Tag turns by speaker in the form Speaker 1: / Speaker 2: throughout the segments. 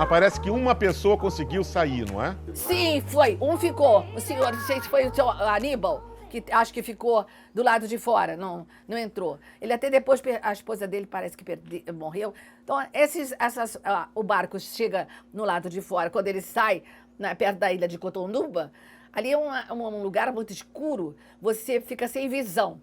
Speaker 1: Mas parece que uma pessoa conseguiu sair, não é?
Speaker 2: Sim, foi. Um ficou. O senhor, não sei se foi o seu Aníbal, que acho que ficou do lado de fora, não entrou. Ele até depois, a esposa dele parece que morreu. Então, o barco chega no lado de fora, quando ele sai perto da ilha de Cotonduba, ali é um lugar muito escuro, você fica sem visão.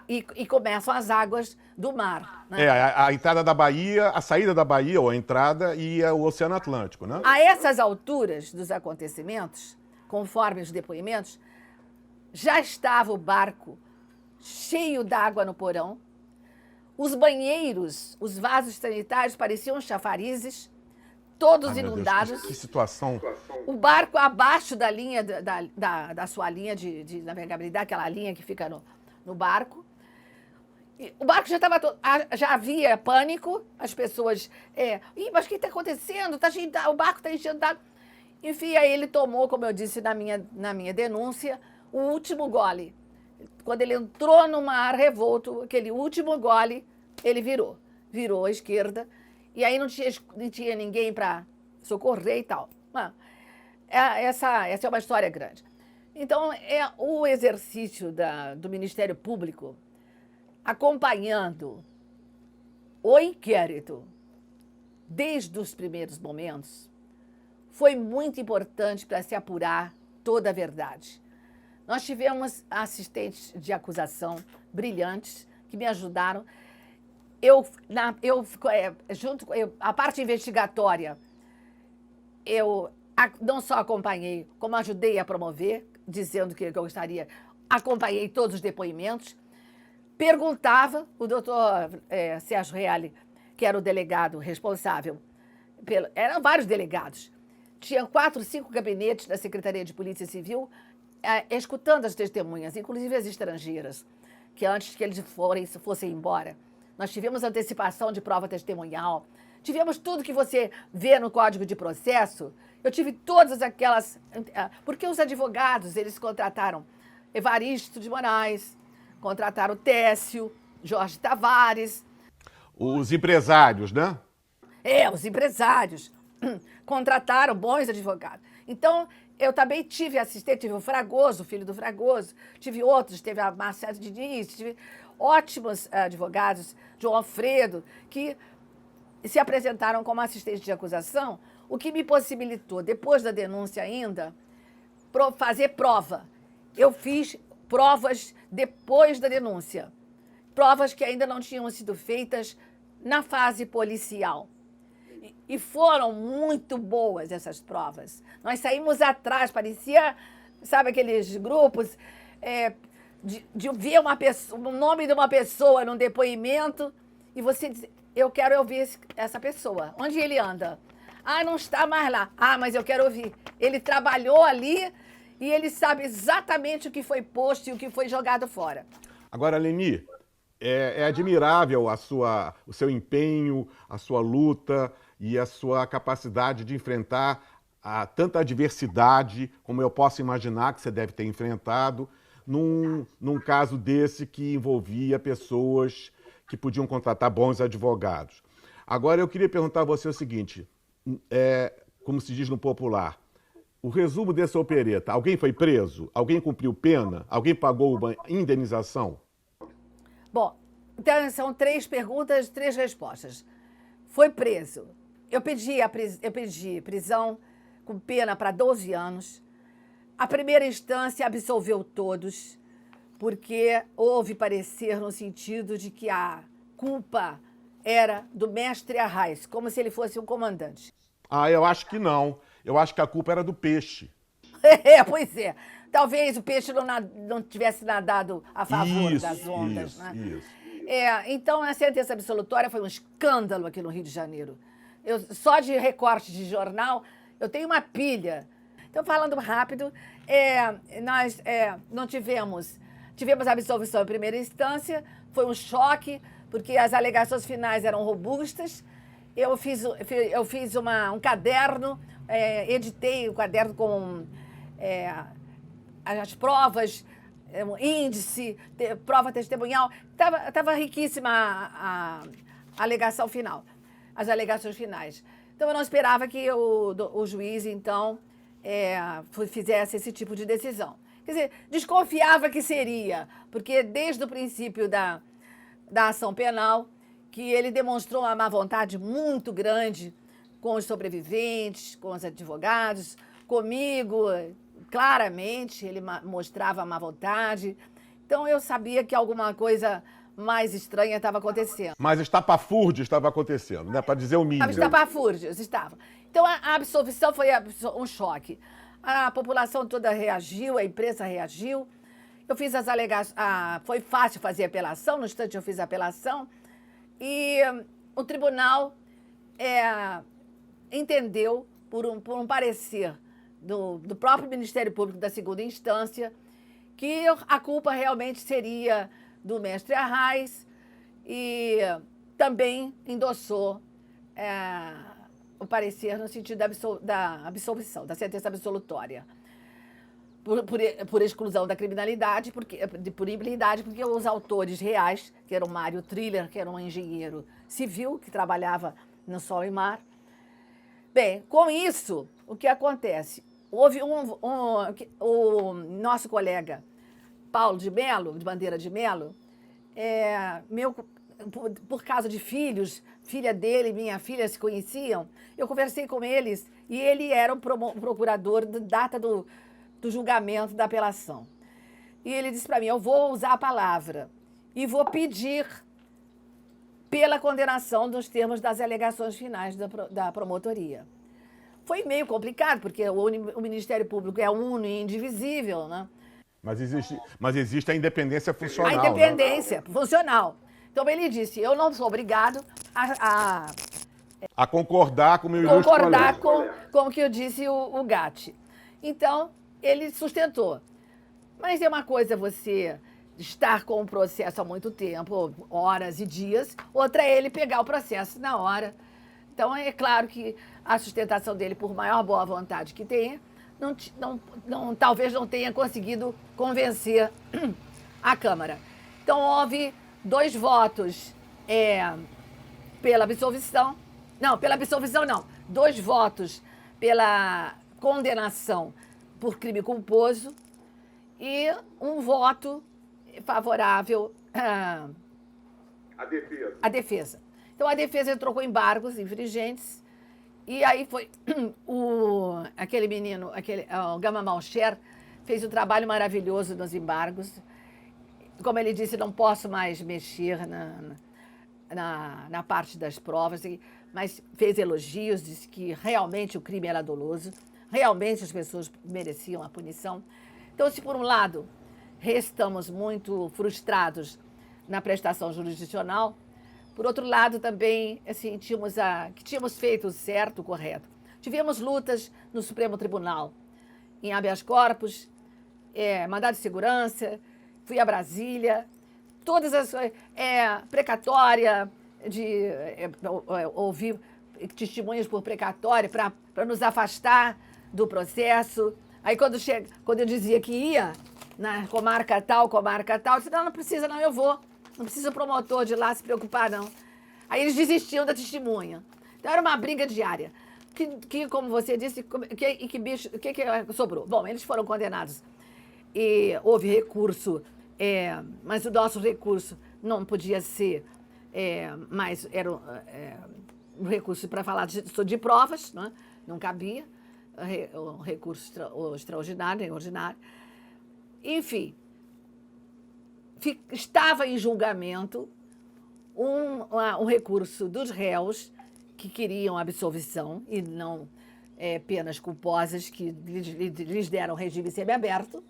Speaker 2: E começam as águas do mar. Né?
Speaker 1: A entrada da Bahia, a saída da Bahia, ou a entrada, e o Oceano Atlântico, né?
Speaker 2: A essas alturas dos acontecimentos, conforme os depoimentos, já estava o barco cheio d'água no porão, os banheiros, os vasos sanitários pareciam chafarizes, todos inundados.
Speaker 1: Deus, que situação.
Speaker 2: O barco abaixo da linha, da sua linha de navegabilidade, aquela linha que fica no barco. O barco já estava já havia pânico, as pessoas... mas o que está acontecendo? O barco está enchendo d'água. Enfim, aí ele tomou, como eu disse na minha denúncia, o último gole. Quando ele entrou no mar revolto, aquele último gole, ele virou à esquerda, e aí não tinha ninguém para socorrer e tal. Essa é uma história grande. Então, o exercício do Ministério Público acompanhando o inquérito desde os primeiros momentos foi muito importante para se apurar toda a verdade. Nós tivemos assistentes de acusação brilhantes que me ajudaram. A parte investigatória, eu não só acompanhei, como ajudei a promover, dizendo que eu gostaria, acompanhei todos os depoimentos, perguntava, o doutor Sérgio Reale, que era o delegado responsável, eram vários delegados, tinha 4, 5 gabinetes da Secretaria de Polícia Civil, escutando as testemunhas, inclusive as estrangeiras, que antes que eles fossem embora. Nós tivemos antecipação de prova testemunhal, tivemos tudo que você vê no Código de Processo. Eu tive todas aquelas... Porque os advogados, eles contrataram Evaristo de Moraes, contrataram Técio, Jorge Tavares.
Speaker 1: Os empresários, né?
Speaker 2: Os empresários contrataram bons advogados. Então, eu também tive assistente, tive o Fragoso, filho do Fragoso, tive outros, teve a Marcela Diniz, tive ótimos advogados, João Alfredo, que se apresentaram como assistente de acusação, o que me possibilitou, depois da denúncia ainda, fazer prova. Eu fiz provas depois da denúncia, provas que ainda não tinham sido feitas na fase policial. E foram muito boas essas provas. Nós saímos atrás, parecia, sabe, aqueles grupos de ver o nome de uma pessoa num depoimento e você diz, eu quero ouvir essa pessoa. Onde ele anda? Não está mais lá. Mas eu quero ouvir. Ele trabalhou ali e ele sabe exatamente o que foi posto e o que foi jogado fora.
Speaker 1: Agora, Leni, é admirável o seu empenho, a sua luta e a sua capacidade de enfrentar tanta adversidade, como eu posso imaginar que você deve ter enfrentado, num caso desse que envolvia pessoas que podiam contratar bons advogados. Agora, eu queria perguntar a você o seguinte, como se diz no popular, o resumo dessa opereta, alguém foi preso? Alguém cumpriu pena? Alguém pagou uma indenização?
Speaker 2: Bom, então são 3 perguntas, 3 respostas. Foi preso. Eu pedi prisão com pena para 12 anos. A primeira instância absolveu todos, porque houve parecer no sentido de que a culpa era do mestre Arraes, como se ele fosse um comandante.
Speaker 1: Eu acho que não. Eu acho que a culpa era do peixe.
Speaker 2: Pois é. Talvez o peixe não tivesse nadado a favor das ondas.
Speaker 1: Isso,
Speaker 2: né?
Speaker 1: isso.
Speaker 2: Então, a sentença absolutória foi um escândalo aqui no Rio de Janeiro. Só de recorte de jornal, eu tenho uma pilha. Então, falando rápido, nós não tivemos a absolvição em primeira instância, foi um choque, porque as alegações finais eram robustas. Eu fiz um caderno, editei o caderno com as provas, índice, prova testemunhal. Estava riquíssima a alegação final, as alegações finais. Então, eu não esperava que o juiz, então, fizesse esse tipo de decisão. Quer dizer, desconfiava que seria, porque desde o princípio da ação penal, que ele demonstrou uma má vontade muito grande com os sobreviventes, com os advogados, comigo, claramente, ele mostrava má vontade. Então, eu sabia que alguma coisa mais estranha estava acontecendo.
Speaker 1: Mas estapafúrdios estava acontecendo, né? Para dizer o mínimo.
Speaker 2: Estapafúrdios, estava. Então, a absolvição foi um choque. A população toda reagiu, a imprensa reagiu. Eu fiz as alegações. Foi fácil fazer apelação, no instante eu fiz a apelação. E o tribunal entendeu, por um parecer do próprio Ministério Público da segunda instância, que a culpa realmente seria do mestre Arraes e também endossou o parecer no sentido da absolvição, da sentença absolutória, por exclusão da criminalidade, de punibilidade, porque os autores reais, que eram Mário Triller, que era um engenheiro civil, que trabalhava no Sol e Mar. Bem, com isso, o que acontece? Houve o nosso colega Paulo de Melo, de Bandeira de Melo, por causa de filhos, filha dele e minha filha se conheciam, eu conversei com eles e ele era o procurador da data do julgamento da apelação. E ele disse para mim, eu vou usar a palavra e vou pedir pela condenação dos termos das alegações finais da promotoria. Foi meio complicado, porque o Ministério Público é uno e indivisível, né?
Speaker 1: Mas existe a independência funcional.
Speaker 2: A independência funcional. Então, ele disse, eu não sou obrigado
Speaker 1: a concordar com o meu ilustre
Speaker 2: concordar com o que eu disse o Gatti. Então, ele sustentou. Mas é uma coisa você estar com o processo há muito tempo, horas e dias, outra é ele pegar o processo na hora. Então, é claro que a sustentação dele, por maior boa vontade que tenha, talvez não tenha conseguido convencer a Câmara. Então, houve 2 votos pela absolvição. Não, pela absolvição não. 2 votos pela condenação por crime culposo e 1 voto favorável à defesa. Então, a defesa entrou com embargos infringentes e aí foi aquele menino, o Gama Malcher, fez um trabalho maravilhoso nos embargos. Como ele disse, não posso mais mexer na parte das provas, mas fez elogios, disse que realmente o crime era doloso, realmente as pessoas mereciam a punição. Então, se por um lado estamos muito frustrados na prestação jurisdicional, por outro lado também tínhamos feito o certo, o correto. Tivemos lutas no Supremo Tribunal, em habeas corpus, mandado de segurança, fui a Brasília, todas as precatória, ouvir testemunhas por precatória para nos afastar do processo. Aí quando eu dizia que ia na comarca tal, eu disse, não precisa não, eu vou. Não precisa o promotor de lá se preocupar, não. Aí eles desistiam da testemunha. Então era uma briga diária. Que como você disse, o que sobrou? Bom, eles foram condenados. E houve recurso, mas o nosso recurso não podia ser mais... Era um recurso para falar de provas, né? Não cabia. Um recurso extraordinário, ordinário. Enfim, estava em julgamento um recurso dos réus que queriam absolvição e não penas culposas que lhes deram regime semiaberto.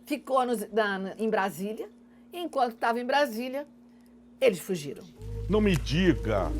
Speaker 2: Ficou em Brasília, e enquanto estava em Brasília, eles fugiram.
Speaker 1: Não me diga!